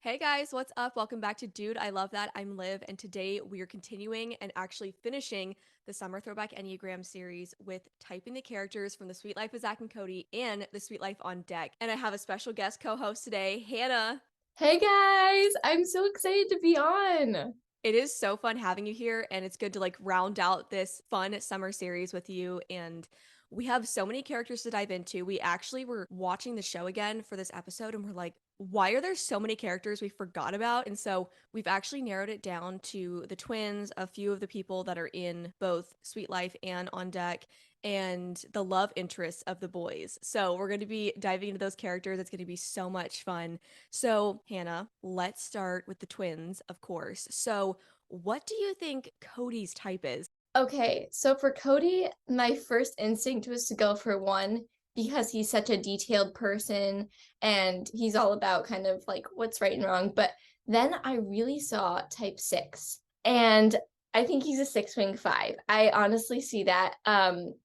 Hey guys, what's up? Welcome back to Dude, I Love That. I'm Liv, and today we are continuing and actually finishing the Summer Throwback Enneagram series with typing the characters from The Sweet Life of Zach and Cody and The Sweet Life on Deck. And I have a special guest co-host today, Hannah. Hey guys, I'm so excited to be on. It is so fun having you here, and it's good to like round out this fun summer series with you. And we have so many characters to dive into. We actually were watching the show again for this episode, and we're like, why are there so many characters we forgot about? And so we've actually narrowed it down to the twins, a few of the people that are in both Sweet Life and On Deck, and the love interests of the boys. So we're going to be diving into those characters. It's going to be so much fun. So, Hannah, let's start with the twins, of course. So, what do you think Cody's type is? Okay, so for Cody, my first instinct was to go for one because he's such a detailed person and he's all about kind of like what's right and wrong. But then I really saw type 6 and I think he's a six wing five. I honestly see that.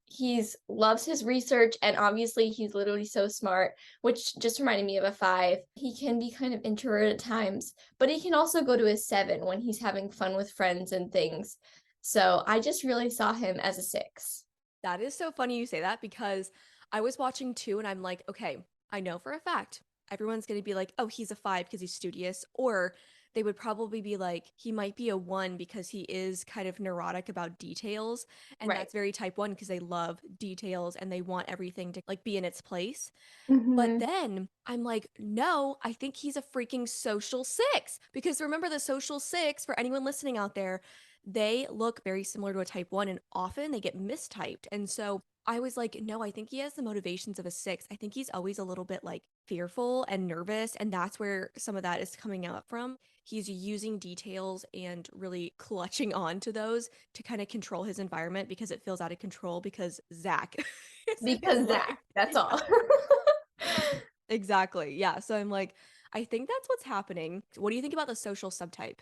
He's loves his research and obviously he's literally so smart, which just reminded me of a five. He can be kind of introverted at times, but he can also go to a seven when he's having fun with friends and things. So I just really saw him as a six. That is so funny you say that because I was watching too and I'm like, okay, I know for a fact everyone's going to be like, oh, he's a five because he's studious. Or they would probably be like, he might be a one because he is kind of neurotic about details. And Right. that's very type one because they love details and they want everything to like be in its place. But Hmm. then I'm like, no, I think he's a freaking social six. Because remember, the social six, for anyone listening out there, they look very similar to a type one and often they get mistyped. And so I was like, no, I think he has the motivations of a six. I think he's always a little bit like fearful and nervous. And that's where some of that is coming out from. He's using details and really clutching on to those to kind of control his environment because it feels out of control because Zach is in his Because life. Zach, that's Yeah. all. Exactly. Yeah. So I'm like, I think that's what's happening. What do you think about the social subtype?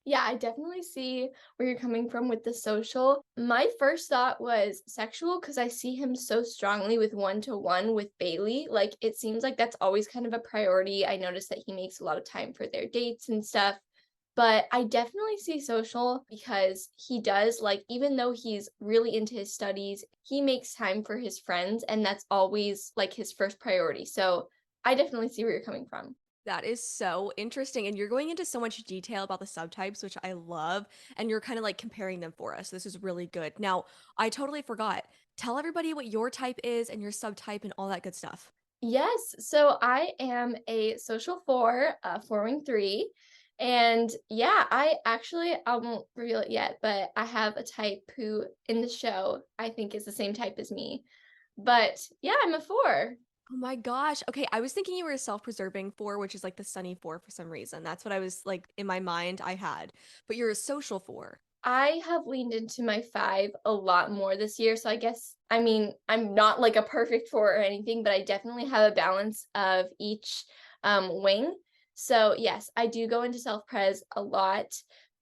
Yeah, I definitely see where you're coming from with the social. My first thought was sexual because I see him so strongly with one to one with Bailey. Like, it seems like that's always kind of a priority. I noticed that he makes a lot of time for their dates and stuff. But I definitely see social because he does, like, even though he's really into his studies, he makes time for his friends, and that's always like his first priority. So I definitely see where you're coming from. That is so interesting. And you're going into so much detail about the subtypes, which I love. And you're kind of like comparing them for us. This is really good. Now, I totally forgot. Tell everybody what your type is and your subtype and all that good stuff. Yes, so I am a social four, four wing three. And yeah, I won't reveal it yet, but I have a type who in the show I think is the same type as me. But yeah, I'm a four. Oh my gosh. Okay. I was thinking you were a self preserving four, which is like the sunny four for some reason. That's what I was like in my mind I had. But you're a social four. I have leaned into my five a lot more this year. So I guess, I mean, I'm not like a perfect four or anything, but I definitely have a balance of each wing. So yes, I do go into self-pres a lot,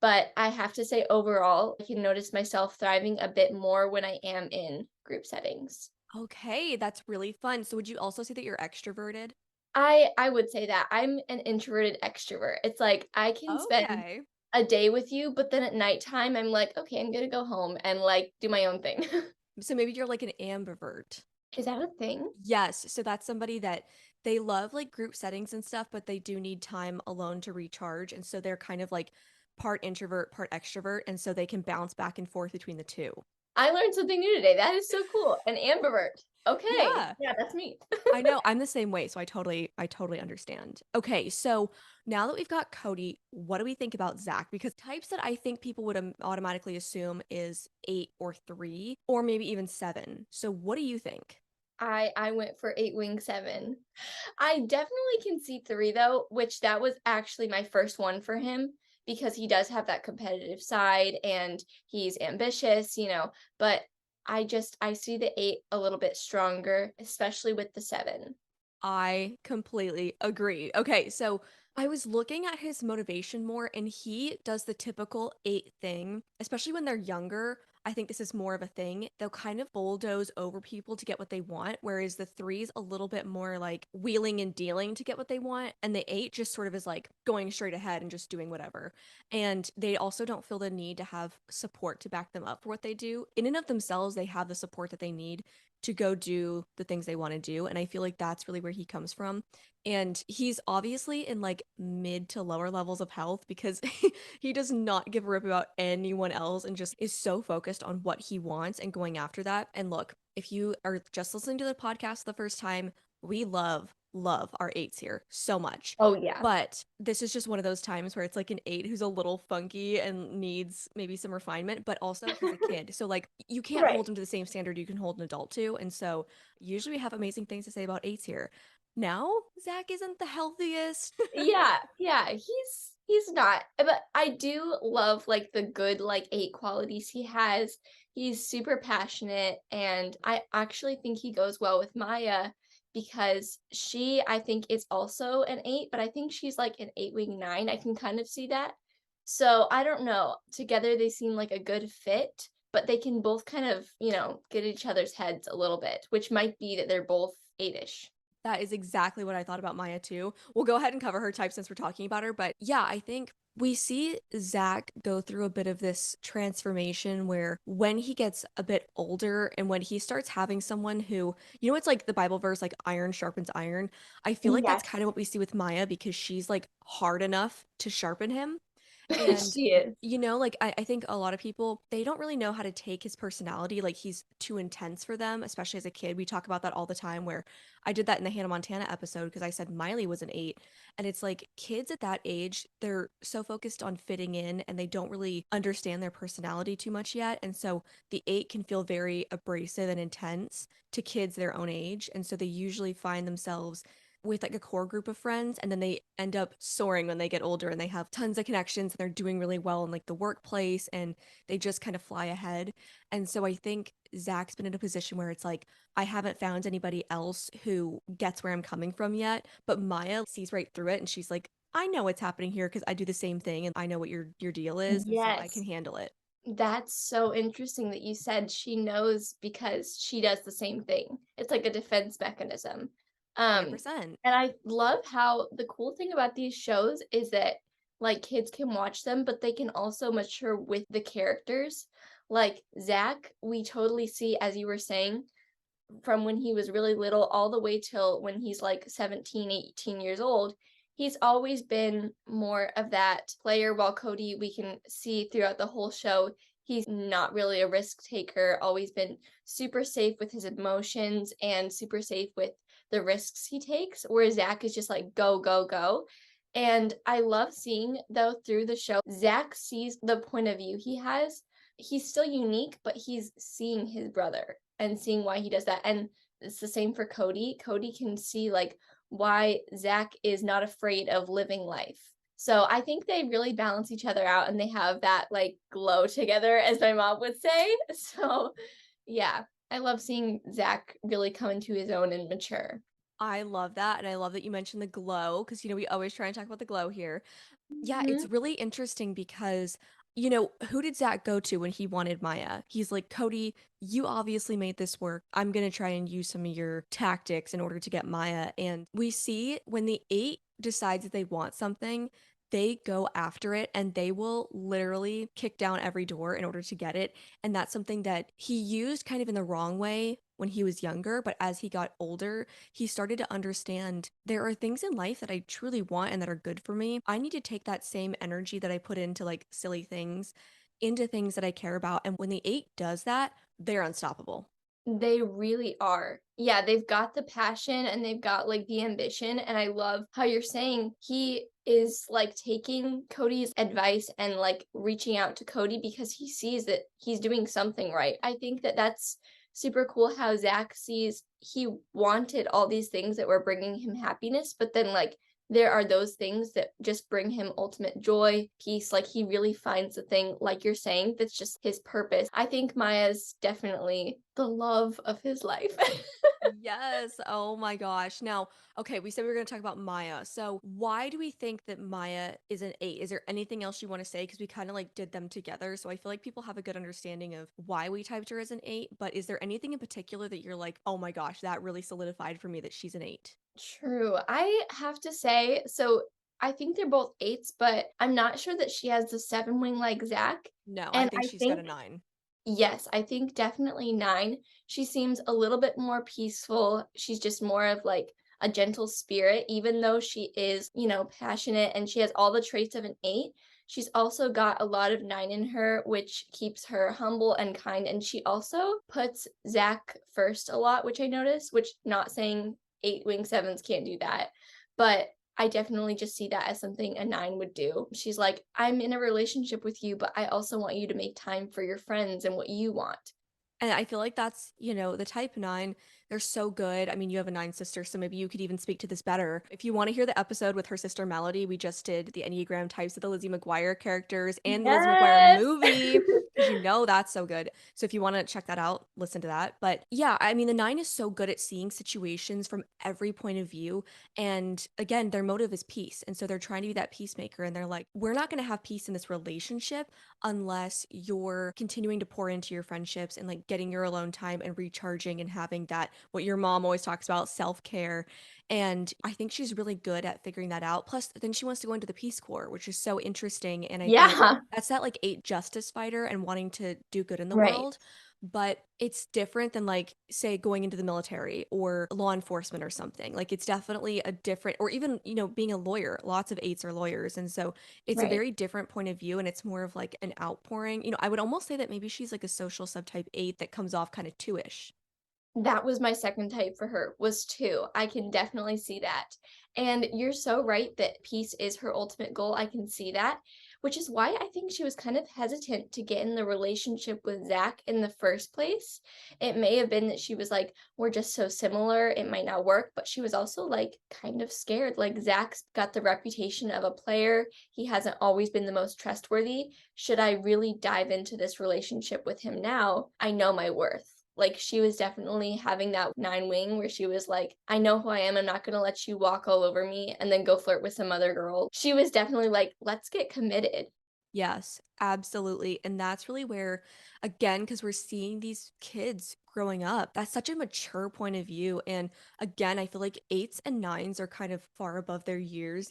but I have to say overall, I can notice myself thriving a bit more when I am in group settings. Okay, that's really fun. So would you also say that you're extroverted? I would say that I'm an introverted extrovert. It's like I can spend Okay. a day with you, but then at nighttime I'm like, okay, I'm gonna go home and like do my own thing. So maybe you're like an ambivert. Is that a thing? Yes, so that's somebody that they love like group settings and stuff, but they do need time alone to recharge. And so they're kind of like part introvert, part extrovert. And so they can bounce back and forth between the two. I learned something new today. That is so cool. An ambivert. Okay. Yeah. Yeah, that's me. I know I'm the same way, so I totally understand. Okay, so now that we've got Cody, what do we think about Zach? Because types that I think people would automatically assume is eight or three, or maybe even seven. So what do you think? I went for eight wing seven. I definitely can see three though, which that was actually my first one for him because he does have that competitive side and he's ambitious, but I see the eight a little bit stronger, especially with the seven. I completely agree. Okay, so I was looking at his motivation more, and he does the typical 8 thing, especially when they're younger. I think this is more of a thing. They'll kind of bulldoze over people to get what they want, whereas the 3's a little bit more like wheeling and dealing to get what they want, and the 8 just sort of is like going straight ahead and just doing whatever. And they also don't feel the need to have support to back them up for what they do. In and of themselves, they have the support that they need to go do the things they want to do, and I feel like that's really where he comes from. And he's obviously in like mid to lower levels of health because he does not give a rip about anyone else and just is so focused on what he wants and going after that. And look, if you are just listening to the podcast the first time, we love our 8s here so much. Oh yeah. But this is just one of those times where it's like an 8 who's a little funky and needs maybe some refinement, but also he's a kid. So like you can't Right. hold him to the same standard you can hold an adult to. And so usually we have amazing things to say about 8s here. Now, Zach isn't the healthiest. Yeah, yeah, he's not. But I do love like the good like 8 qualities he has. He's super passionate and I actually think he goes well with Maya because she I think is also an 8, but I think she's like an 8 wing 9. I can kind of see that. So I don't know. Together they seem like a good fit, but they can both kind of, get each other's heads a little bit, which might be that they're both 8ish. That is exactly what I thought about Maya too. We'll go ahead and cover her type since we're talking about her. But yeah, I think we see Zach go through a bit of this transformation where when he gets a bit older and when he starts having someone who, it's like the Bible verse, like iron sharpens iron. I feel like that's Yes, kind of what we see with Maya because she's like hard enough to sharpen him. And she is. like I think a lot of people, they don't really know how to take his personality. Like he's too intense for them, especially as a kid. We talk about that all the time where I did that in the Hannah Montana episode because I said Miley was an 8. And it's like kids at that age, they're so focused on fitting in and they don't really understand their personality too much yet. And so the 8 can feel very abrasive and intense to kids their own age. And so they usually find themselves with like a core group of friends and then they end up soaring when they get older and they have tons of connections and they're doing really well in like the workplace and they just kind of fly ahead. And so I think Zach's been in a position where it's like I haven't found anybody else who gets where I'm coming from yet, but Maya sees right through it and she's like, I know what's happening here because I do the same thing and I know what your deal is and so I can Yes. handle it. That's so interesting that you said she knows because she does the same thing. It's like a defense mechanism. Um, 100%. and I love how the cool thing about these shows is that like kids can watch them, but they can also mature with the characters. Like Zach, we totally see, as you were saying, from when he was really little all the way till when he's like 17, 18 years old, he's always been more of that player, while Cody, we can see throughout the whole show, he's not really a risk taker, always been super safe with his emotions and super safe with the risks he takes, whereas Zach is just like go, go, go. And I love seeing though through the show, Zach sees the point of view he has. He's still unique, but he's seeing his brother and seeing why he does that. And it's the same for Cody. Cody can see like why Zach is not afraid of living life. So I think they really balance each other out and they have that like glow together, as my mom would say. So yeah, I love seeing Zach really come into his own and mature. I love that and I love that you mentioned the glow because we always try and talk about the glow here. Yeah, it's Mhm. really interesting because, who did Zach go to when he wanted Maya? He's like, Cody, you obviously made this work. I'm going to try and use some of your tactics in order to get Maya. And we see when the 8 decides that they want something, they go after it and they will literally kick down every door in order to get it. And that's something that he used kind of in the wrong way when he was younger. But as he got older, he started to understand there are things in life that I truly want and that are good for me. I need to take that same energy that I put into like silly things into things that I care about. And when the 8 does that, they're unstoppable. They really are. Yeah, they've got the passion and they've got like the ambition. And I love how you're saying he is like taking Cody's advice and like reaching out to Cody because he sees that he's doing something right. I think that that's super cool how Zach sees he wanted all these things that were bringing him happiness, but then like there are those things that just bring him ultimate joy, peace. Like he really finds the thing, like you're saying, that's just his purpose. I think Maya's definitely the love of his life. Yes. Oh my gosh. Now, okay, we said we were going to talk about Maya. So, why do we think that Maya is an 8? Is there anything else you want to say? Because we kind of like did them together. So, I feel like people have a good understanding of why we typed her as an 8. But is there anything in particular that you're like, oh my gosh, that really solidified for me that she's an 8? True. I have to say, so I think they're both 8s, but I'm not sure that she has the 7 wing like Zach. No, I And think I she's got a think 9. yes, I think definitely 9. She seems a little bit more peaceful. She's just more of like a gentle spirit, even though she is, passionate and she has all the traits of an 8. She's also got a lot of 9 in her, which keeps her humble and kind. And she also puts Zach first a lot, which I noticed, which not saying 8 wing 7s can't do that. But I definitely just see that as something a 9 would do. She's like, "I'm in a relationship with you, but I also want you to make time for your friends and what you want." And I feel like that's, the type 9, they're so good. I mean, you have a 9 sister, so maybe you could even speak to this better. If you want to hear the episode with her sister Melody, we just did the Enneagram types of the Lizzie McGuire characters and the Lizzie McGuire Yes. movie, because that's so good. So if you want to check that out, listen to that. But yeah, I mean, the 9 is so good at seeing situations from every point of view. And again, their motive is peace. And so they're trying to be that peacemaker. And they're like, we're not going to have peace in this relationship unless you're continuing to pour into your friendships and like getting your alone time and recharging and having that what your mom always talks about, self-care. And I think she's really good at figuring that out. Plus then she wants to go into the Peace Corps, which is so interesting, and I think Yeah, that's that like 8 justice fighter and wanting to do good in the right. world. But it's different than like say going into the military or law enforcement or something. Like it's definitely a different, or even being a lawyer. Lots of 8s are lawyers, and so it's a Right. very different point of view, and it's more of like an outpouring. I would almost say that maybe she's like a social subtype 8 that comes off kind of 2ish. That was my second type for her, was 2. I can definitely see that. And you're so right that peace is her ultimate goal, I can see that, which is why I think she was kind of hesitant to get in the relationship with Zach in the first place. It may have been that she was like, "We're just so similar, it might not work," but she was also, like, kind of scared, like, Zach's got the reputation of a player, he hasn't always been the most trustworthy. Should I really dive into this relationship with him now? I know my worth. Like, she was definitely having that 9 wing where she was like, "I know who I am, I'm not gonna let you walk all over me and then go flirt with some other girl." She was definitely like, "Let's get committed." Yes, absolutely. And that's really where, again, because we're seeing these kids growing up, that's such a mature point of view. And again, I feel like 8s and 9s are kind of far above their years.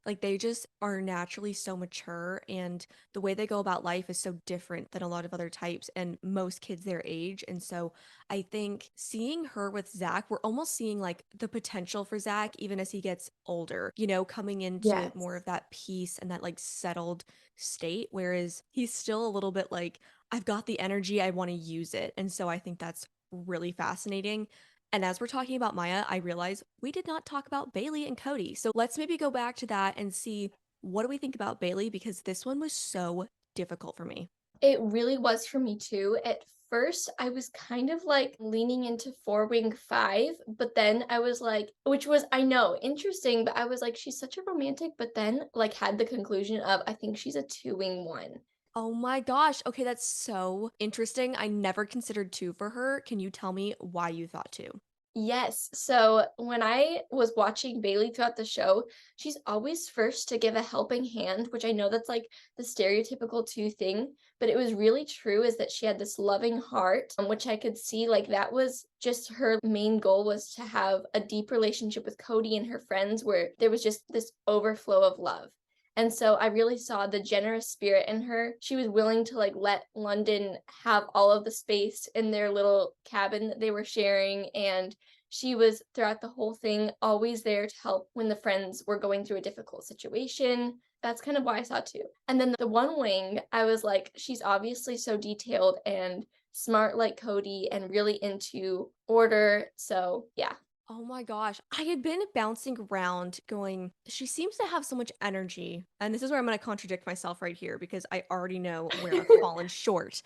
Like they just are naturally so mature. And the way they go about life is so different than a lot of other types and most kids their age. And so I think seeing her with Zach, we're almost seeing like the potential for Zach even as he gets older, coming into more Yes. of that peace and that like settled state, whereas he's still a little bit like, I've got the energy, I want to use it. And so I think that's really fascinating. And as we're talking about Maya, I realize we did not talk about Bailey and Cody. So let's maybe go back to that and see what do we think about Bailey, because this one was so difficult for me. It really was for me too. At first, I was kind of like leaning into four wing five, but then I was like, which was, I know, interesting, but I was like, she's such a romantic, but then like had the conclusion of, I think she's a two wing one. Oh my gosh. Okay, that's so interesting. I never considered 2 for her. Can you tell me why you thought 2? Yes. So when I was watching Bailey throughout the show, she's always first to give a helping hand, which I know that's like the stereotypical two thing, but it was really true is that she had this loving heart, which I could see like that was just her main goal was to have a deep relationship with Cody and her friends where there was just this overflow of love. And so I really saw the generous spirit in her. She was willing to like let London have all of the space in their little cabin that they were sharing, and she was throughout the whole thing always there to help when the friends were going through a difficult situation. That's kind of why I saw too. And then the one wing, I was like, she's obviously so detailed and smart like Cody and really into order. So, yeah. Oh my gosh. I had been bouncing around going, she seems to have so much energy. And this is where I'm going to contradict myself right here because I already know where I've fallen short.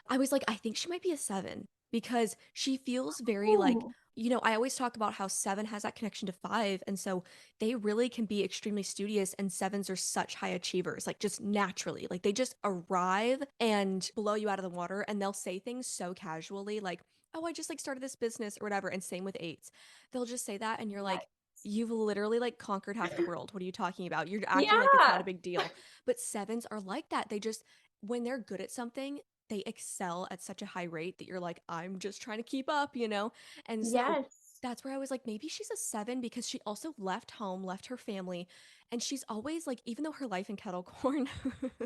I was like, I think she might be a 7 because she feels very like, Oh, I always talk about how 7 has that connection to 5. And so they really can be extremely studious, and 7s are such high achievers, like just naturally. Like they just arrive and blow you out of the water, and they'll say things so casually. Like, "Oh, I just like started this business or whatever." And same with eights. They'll just say that and you're like, Yes. "You've literally like conquered half the world. What are you talking about? You're acting like it's not a Yeah. big deal." But sevens are like that. They just when they're good at something, they excel at such a high rate that you're like, "I'm just trying to keep up," you know? And so Yes. that's where I was like, maybe she's a seven because she also left home, left her family, and she's always like, even though her life in kettle corn,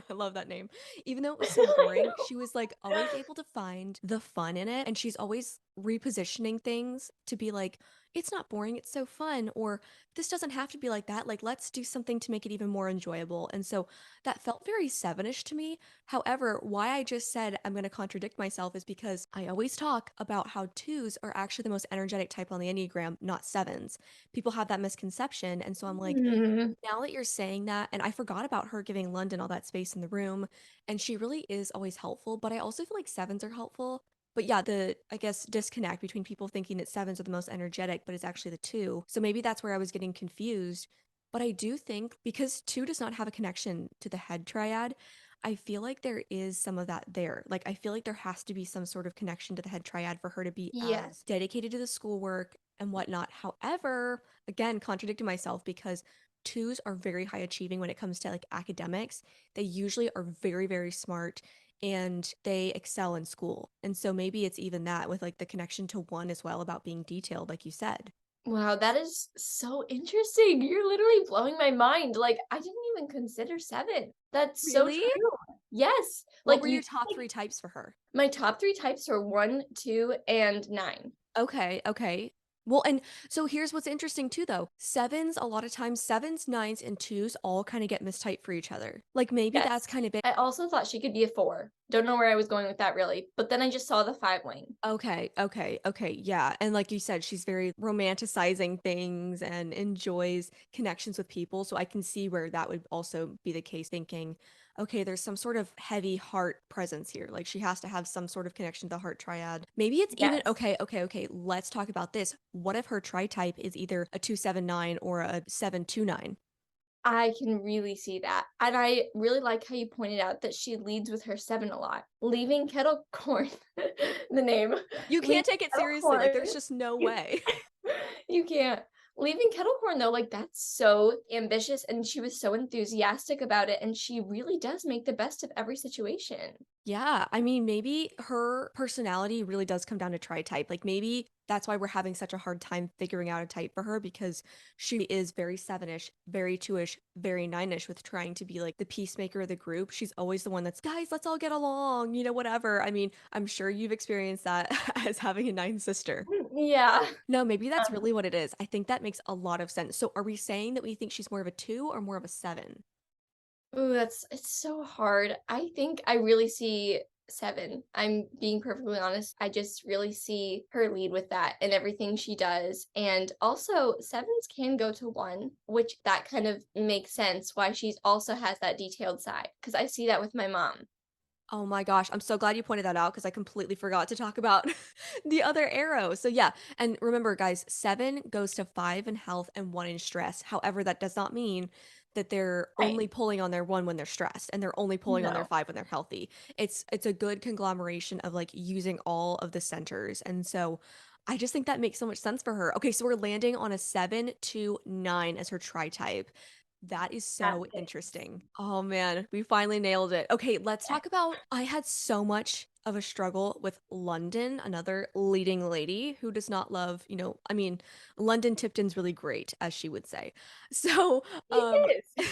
I love that name, even though it was so I boring, she was like always able to find the fun in it. And she's always repositioning things to be like, it's not boring, it's so fun. Or this doesn't have to be like that. Like, let's do something to make it even more enjoyable. And so that felt very sevenish to me. However, why I just said I'm going to contradict myself is because I always talk about how twos are actually the most energetic type on the Enneagram, not sevens. People have that misconception. And so I'm like, Mhm. now that you're saying that, and I forgot about her giving London all that space in the room, and she really is always helpful, but I also feel like sevens are helpful. But yeah, the I guess disconnect between people thinking that sevens are the most energetic, but it's actually the two. So maybe that's where I was getting confused. But I do think because two does not have a connection to the head triad, I feel like there is some of that there. Like, I feel like there has to be some sort of connection to the head triad for her to be Yes. as dedicated to the schoolwork and whatnot. However, again, contradicting myself because twos are very high achieving when it comes to like academics. They usually are very, very smart and they excel in school. And so maybe it's even that with like the connection to one as well about being detailed, like you said. Wow, that is so interesting. You're literally blowing my mind. Like, I didn't even consider 7. That's so Really? true. Yes. What Like, were you your top like three types for her? my top 3 types are 1, 2, and 9. Okay, okay. Well, and so here's what's interesting too, though. Sevens, a lot of times, sevens, nines, and twos all kind of get mistyped for each other. Like maybe that's Yes. kind of big. I also thought she could be a 4. Don't know where I was going with that really, but then I just saw the 5 wing. Okay, okay, okay, yeah. And like you said, she's very romanticizing things and enjoys connections with people. So I can see where that would also be the case, thinking, okay, there's some sort of heavy heart presence here. Like she has to have some sort of connection to the heart triad. Maybe it's even Yes. okay, okay, okay. Let's talk about this. What if her tri type is either a 279 or a 729? I can really see that, and I really like how you pointed out that she leads with her 7 a lot. Leaving kettle corn, the name, You leaving can't take it kettle seriously. Like corn. there's just no way. You can't. Leaving kettle corn though, like, that's so ambitious, and she was so enthusiastic about it, and she really does make the best of every situation. Yeah, I mean, maybe her personality really does come down to tri-type. Like maybe that's why we're having such a hard time figuring out a type for her because she is very sevenish, very two-ish, very nine-ish with trying to be like the peacemaker of the group. She's always the one that's, guys, let's all get along, whatever. I mean, I'm sure you've experienced that as having a nine sister. Yeah. No, maybe that's Um, really what it is. I think that makes a lot of sense. So are we saying that we think she's more of a two or more of a seven? ooh, it's so hard. I think I really see 7. I'm being perfectly honest. I just really see her lead with that and everything she does. And also, 7s can go to 1, which that kind of makes sense why she's also has that detailed side. Because I see that with my mom. Oh my gosh, I'm so glad you pointed that out because I completely forgot to talk about the other arrow. So yeah, and remember guys, 7 goes to 5 in health and 1 in stress. However, that does not mean that they're Right. only pulling on their 1 when they're stressed and they're only pulling on their No. 5 when they're healthy. It's a good conglomeration of like using all of the centers. And so I just think that makes so much sense for her. Okay, so we're landing on a 7 to 9 as her tri-type. That is That so fits. interesting. Oh man, we finally nailed it. Okay, let's Yeah. talk about I had so much of a struggle with London, another leading lady who does not love, I mean, London Tipton's really great, as she would say. So, um It is.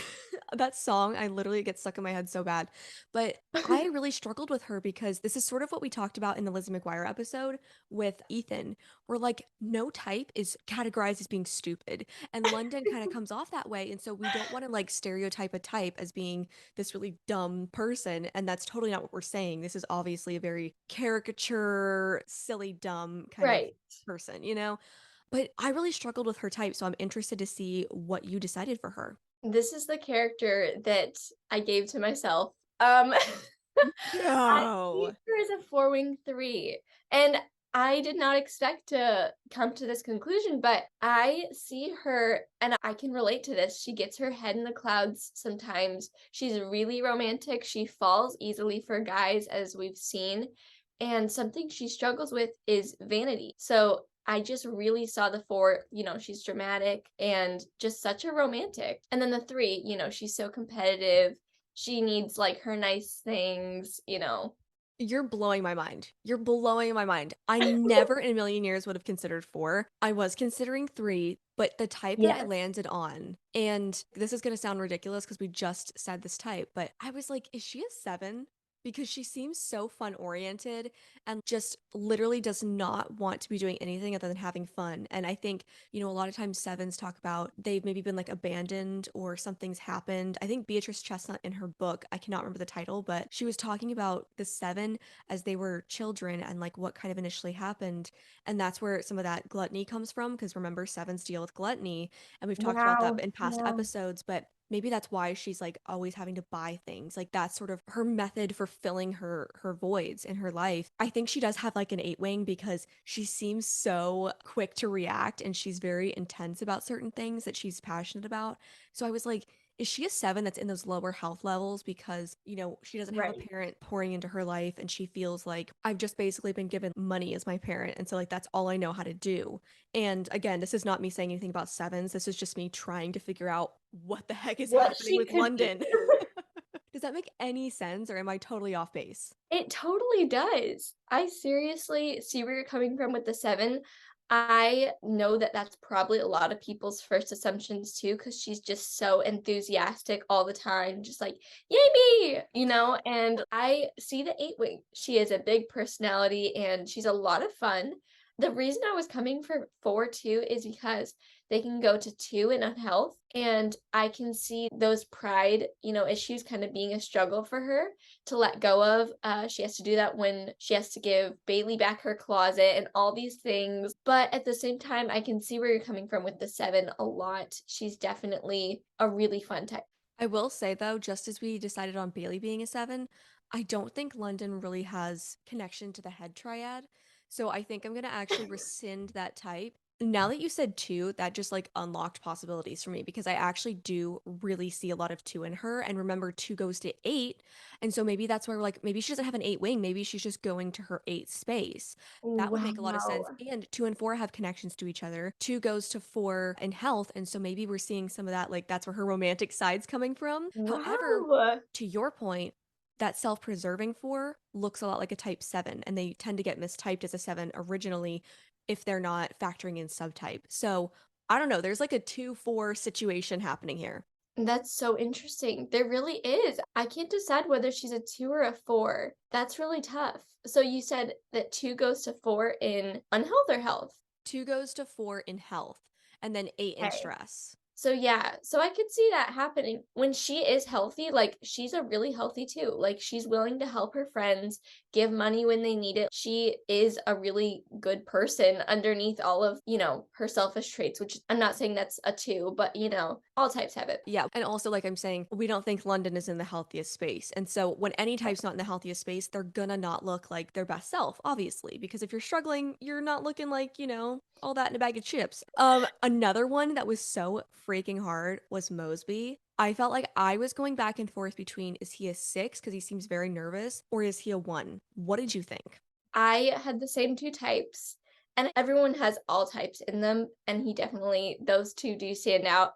that song, I literally get stuck in my head so bad. But I really struggled with her because this is sort of what we talked about in the Lizzie McGuire episode with Ethan, where like no type is categorized as being stupid. And London kind of comes off that way. And so we don't want to like stereotype a type as being this really dumb person. And that's totally not what we're saying. This is obviously a very caricature, silly, dumb kind of Right. person, you know? But I really struggled with her type. So I'm interested to see what you decided for her. This is the character that I gave to myself. I see No. her as a 4-wing 3, and I did not expect to come to this conclusion, but I see her and I can relate to this. She gets her head in the clouds sometimes. She's really romantic. She falls easily for guys, as we've seen, And something she struggles with is vanity. So I just really saw the 4, she's dramatic and just such a romantic. And then the 3, she's so competitive. She needs like her nice things. You're blowing my mind. You're blowing my mind. I never in a million years would have considered 4. I was considering 3, but the type that I Yes. landed on, and this is gonna sound ridiculous because we just said this type, but I was like, "Is she a 7?" Because she seems so fun-oriented and just literally does not want to be doing anything other than having fun, and I think, a lot of times 7s talk about they've maybe been, like, abandoned or something's happened. I think Beatrice Chestnut in her book, I cannot remember the title, but she was talking about the 7 as they were children and like what kind of initially happened. And that's where some of that gluttony comes from. Because remember, sevens deal with gluttony. And we've talked about that Wow. in past Yeah. episodes, but maybe that's why she's like always having to buy things. Like that's sort of her method for filling her voids in her life. I think she does have like an 8 wing because she seems so quick to react and she's very intense about certain things that she's passionate about. So I was like, is she a 7 that's in those lower health levels because, she doesn't have a Right. parent pouring into her life and she feels like I've just basically been given money as my parent. And so, like, that's all I know how to do. And again, this is not me saying anything about 7s. This is just me trying to figure out what the heck is What happening she with could be. London. Does that make any sense or am I totally off base? It totally does. I seriously see where you're coming from with the 7. I know that that's probably a lot of people's first assumptions too, because she's just so enthusiastic all the time, just like, "Yay me!" And I see the 8 wing. She is a big personality and she's a lot of fun. The reason I was coming for 4 too is because they can go to 2 in unhealth, and I can see those pride issues kind of being a struggle for her to let go of. She has to do that when she has to give Bailey back her closet and all these things. But at the same time, I can see where you're coming from with the 7 a lot. She's definitely a really fun type. I will say though, just as we decided on Bailey being a 7, I don't think London really has connection to the head triad. So I think I'm gonna actually rescind that type. Now that you said 2, that just like unlocked possibilities for me because I actually do really see a lot of 2 in her. And remember, 2 goes to 8. And so maybe that's where like maybe she doesn't have an 8 wing, maybe she's just going to her 8 space. That would make a lot of sense. Wow. And 2 and 4 have connections to each other. 2 goes to 4 in health. And so maybe we're seeing some of that, like that's where her romantic side's coming from. However, Wow. to your point, that self preserving 4 looks a lot like a type 7, and they tend to get mistyped as a 7 originally if they're not factoring in subtype. So I don't know. There's like a 2-4 situation happening here. That's so interesting. There really is. I can't decide whether she's a 2 or a 4. That's really tough. So you said that 2 goes to 4 in unhealth or health? 2 goes to 4 in health, and then 8 in Okay. stress. So yeah, so I could see that happening. When she is healthy, like she's a really healthy too. Like she's willing to help her friends, give money when they need it. She is a really good person underneath all of her selfish traits, which I'm not saying that's a 2, but all types have it. Yeah, and also, like I'm saying, we don't think London is in the healthiest space, and so when any type's not in the healthiest space, they're gonna not look like their best self, obviously, because if you're struggling, you're not looking like, all that in a bag of chips. Another one that was so freaking hard was Mosby. I felt like I was going back and forth between is he a 6 because he seems very nervous, or is he a 1? What did you think? I had the same 2 types, and everyone has all types in them, and he definitely those 2 do stand out,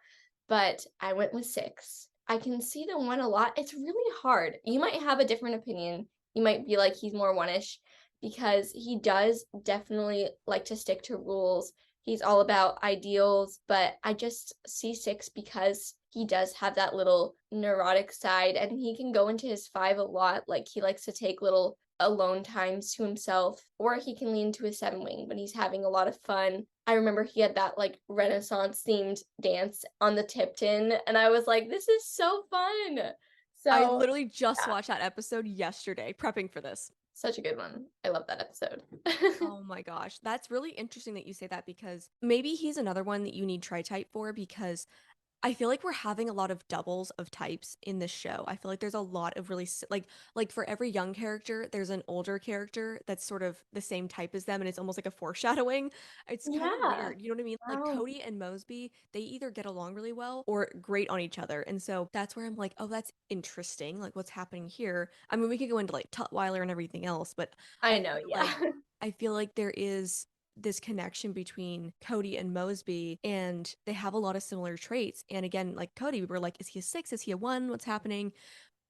but I went with 6. I can see the 1 a lot. It's really hard. You might have a different opinion. You might be like, he's more one-ish because he does definitely like to stick to rules. He's all about ideals, but I just see 6 because he does have that little neurotic side, and he can go into his 5 a lot. Like, he likes to take little alone times to himself, or he can lean to his 7 wing when he's having a lot of fun. I remember he had that like Renaissance themed dance on the Tipton, and I was like, this is so fun. I So, literally just yeah, watched that episode yesterday, prepping for this. such a good one. I love that episode. Oh my gosh. That's really interesting that you say that because maybe he's another one that you need tri-type for because I feel like we're having a lot of doubles of types in this show. I feel like there's a lot of really like for every young character, there's an older character that's sort of the same type as them, and it's almost like a foreshadowing. It's kind of Yeah. weird, you know what I mean? Like Wow. CODY and Mosby, they either get along really well or great on each other, and so that's where I'm like, oh, that's interesting. Like what's happening here? I mean, we could go into like Tutwiler and everything else, but I I know, feel yeah. like I feel like there is this connection between CODY and Mosby, and they have a lot of similar traits. And again, like CODY, we were like, is he a six? Is he a one? What's happening?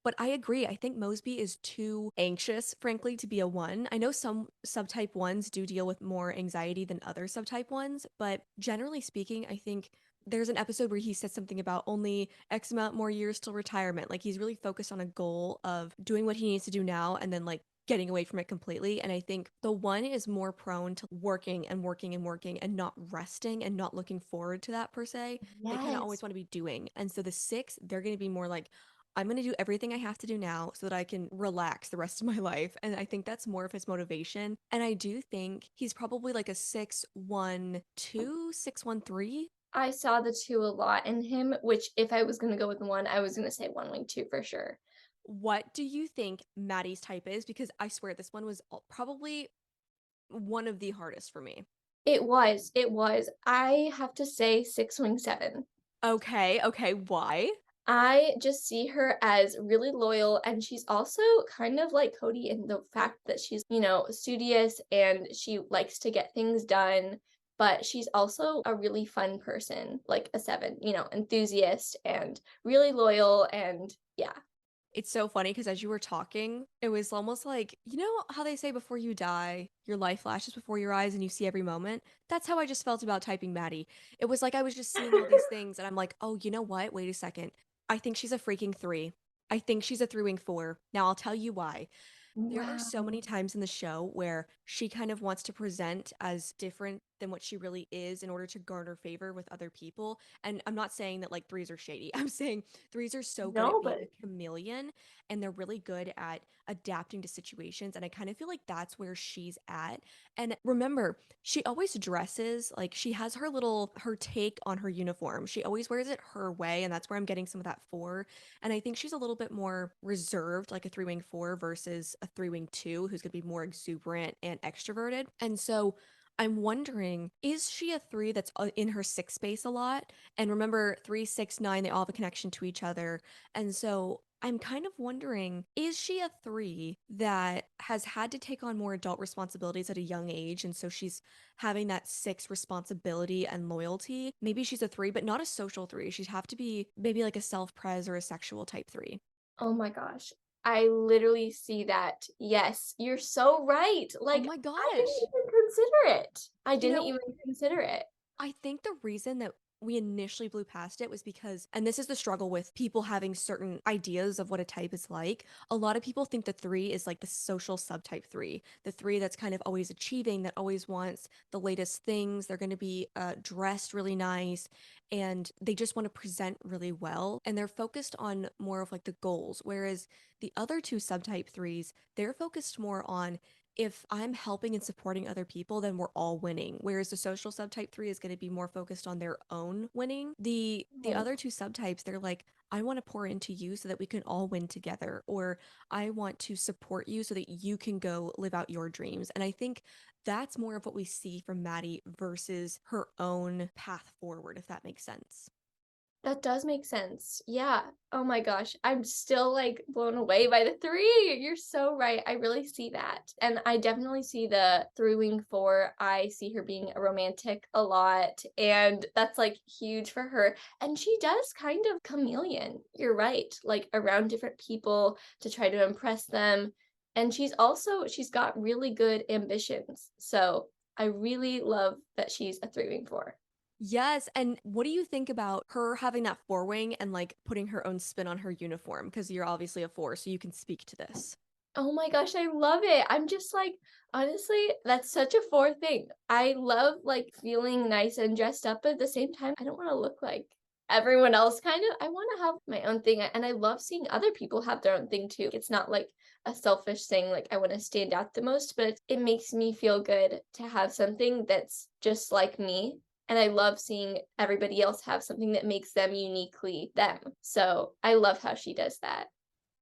But I agree. I think Mosby is too anxious, frankly, to be a one. I know some subtype ones do deal with more anxiety than other subtype ones, but generally speaking, I think there's an episode where he said something about only X amount more years till retirement. Like he's really focused on a goal of doing what he needs to do now and then like getting away from it completely. And I think the one is more prone to working and working and working and not resting and not looking forward to that per se. They kind of Yes. always want to be doing. And so the six, they're going to be more like, I'm going to do everything I have to do now so that I can relax the rest of my life. And I think that's more of his motivation. And I do think he's probably like a 6-1-2, 6-1-3. I saw the 2 a lot in him, which if I was gonna go with 1, I was gonna say 1 wing 2 for sure. What do you think Maddie's type is? Because I swear this one was probably one of the hardest for me. It was. I have to say 6 wing 7. Okay, okay, why? I just see her as really loyal, and she's also kind of like Cody in the fact that she's, studious and she likes to get things done, but she's also a really fun person, like a 7, enthusiast and really loyal and yeah. It's so funny because as you were talking, it was almost like, you know how they say before you die, your life flashes before your eyes and you see every moment? That's how I just felt about typing Maddie. It was like I was just seeing all these things and I'm like, oh, you know what? Wait a second. I think she's a freaking three. I think she's a three wing four. Now I'll tell you why. There are so Wow. many times in the show where she kind of wants to present as different than what she really is in order to garner favor with other people. And I'm not saying that like threes are shady. I'm saying threes are so good at No, being but a chameleon and they're really good at adapting to situations. And I kind of feel like that's where she's at. And remember, she always dresses like she has her take on her uniform. She always wears it her way. And that's where I'm getting some of that for. And I think she's a little bit more reserved, like a three wing four versus a three wing two, who's going to be more exuberant and extroverted. And so I'm wondering, is she a three that's in her six space a lot? And remember, 3, 6, 9, they all have a connection to each other. And so I'm kind of wondering, is she a three that has had to take on more adult responsibilities at a young age? And so she's having that six responsibility and loyalty. Maybe she's a three, but not a social three. She'd have to be maybe like a self pres or a sexual type three. oh my gosh. I literally see that. Yes, you're so right. Oh Like, my I didn't gosh. even consider it. I You didn't know, even consider it. I think the reason that we initially blew past it was because, and this is the struggle with people having certain ideas of what a type is like. A lot of people think the three is like the social subtype three, the three that's kind of always achieving, that always wants the latest things. They're going to be dressed really nice and they just want to present really well. And they're focused on more of like the goals. Whereas the other two subtype threes, they're focused more on if I'm helping and supporting other people, then we're all winning. Whereas the social subtype three is going to be more focused on their own winning. The Right. other two subtypes, they're like, I want to pour into you so that we can all win together, or I want to support you so that you can go live out your dreams. And I think that's more of what we see from Maddie versus her own path forward, if that makes sense. That does make sense. Yeah. Oh my gosh. I'm still like blown away by the 3. You're so right. I really see that. And I definitely see the 3 wing 4. I see her being a romantic a lot. And that's like huge for her. And she does kind of chameleon. You're right. Like around different people to try to impress them. And she's got really good ambitions. So I really love that she's a 3 wing 4. Yes, and what do you think about her having that four wing and like putting her own spin on her uniform? Because you're obviously a four, so you can speak to this. Oh my gosh, I love it. I'm just like, honestly, that's such a 4 thing. I love like feeling nice and dressed up, but at the same time, I don't want to look like everyone else kind of. I want to have my own thing. And I love seeing other people have their own thing too. It's not like a selfish thing, like I want to stand out the most, but it makes me feel good to have something that's just like me and I love seeing everybody else have something that makes them uniquely them. So, I love how she does that.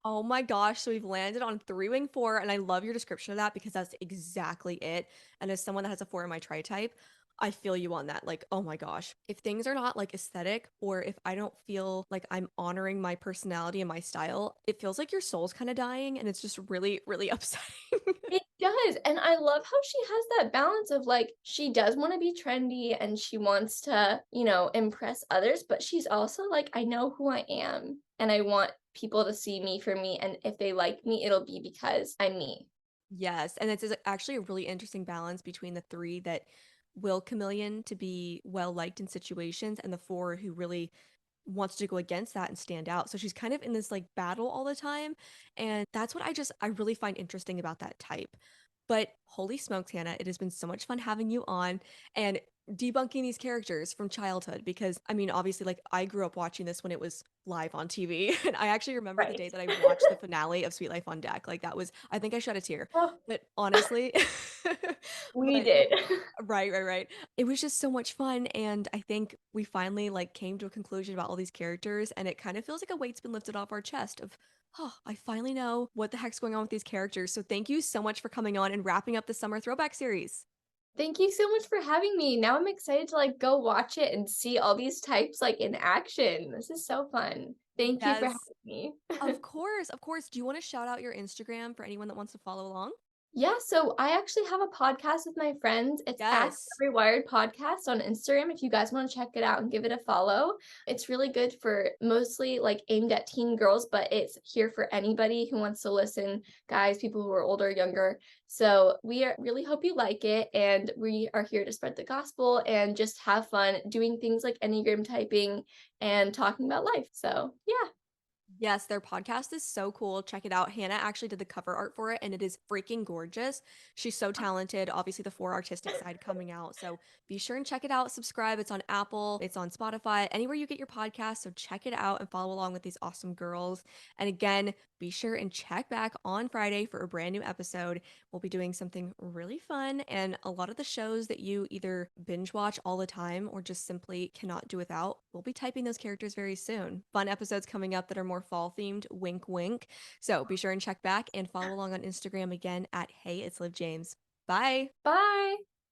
Oh my gosh, so we've landed on 3 wing 4, and I love your description of that because that's exactly it, and as someone that has a 4 in my tri-type, I feel you on that, like, oh my gosh. If things are not, like, aesthetic or if I don't feel like I'm honoring my personality and my style, it feels like your soul's kinda dying, and it's just really, really upsetting. It does, and I love how she has that balance of, like, she does wanna be trendy and she wants to, impress others, but she's also like, "I know who I am, and I want people to see me for me, and if they like me, it'll be because I'm me." Yes, and it's actually a really interesting balance between the 3 that will chameleon to be well liked in situations and the 4 who really wants to go against that and stand out. So she's kind of in this like battle all the time. And that's what I really find interesting about that type. But holy smokes, Hannah, it has been so much fun having you on and debunking these characters from childhood because I mean, obviously, like I grew up watching this when it was live on TV. And I actually remember the Right. day that I watched the finale of Sweet Life on Deck. Like that was, I think I shed a tear. Oh, But honestly, we but did. right, right, right. It was just so much fun, and I think we finally, like, came to a conclusion about all these characters, and it kind of feels like a weight's been lifted off our chest of, "Oh, I finally know what the heck's going on with these characters." So thank you so much for coming on and wrapping up the summer throwback series. Thank you so much for having me. Now I'm excited to, like, go watch it and see all these types, like, in action. This is so fun. Thank you for having Yes. me. Of course, of course. Do you wanna shout out your Instagram for anyone that wants to follow along? Yeah, so I actually have a podcast with my friends. It's at Yes. Every Wired Podcast on Instagram if you guys want to check it out and give it a follow. It's really good for mostly like aimed at teen girls, but it's here for anybody who wants to listen, guys, people who are older, younger. So really hope you like it. And we are here to spread the gospel and just have fun doing things like Enneagram typing and talking about life. So, yeah. Yes, their podcast is so cool. Check it out. Hannah actually did the cover art for it and it is freaking gorgeous. She's so talented. Obviously, the 4 artistic side coming out. So be sure and check it out. Subscribe. It's on Apple, it's on Spotify, anywhere you get your podcast. So check it out and follow along with these awesome girls. And again, be sure and check back on Friday for a brand new episode. We'll be doing something really fun. And a lot of the shows that you either binge watch all the time or just simply cannot do without, we'll be typing those characters very soon. Fun episodes coming up that are more fall themed. Wink, wink. So be sure and check back and follow along on Instagram again at Hey, it's Liv James. Bye. Bye.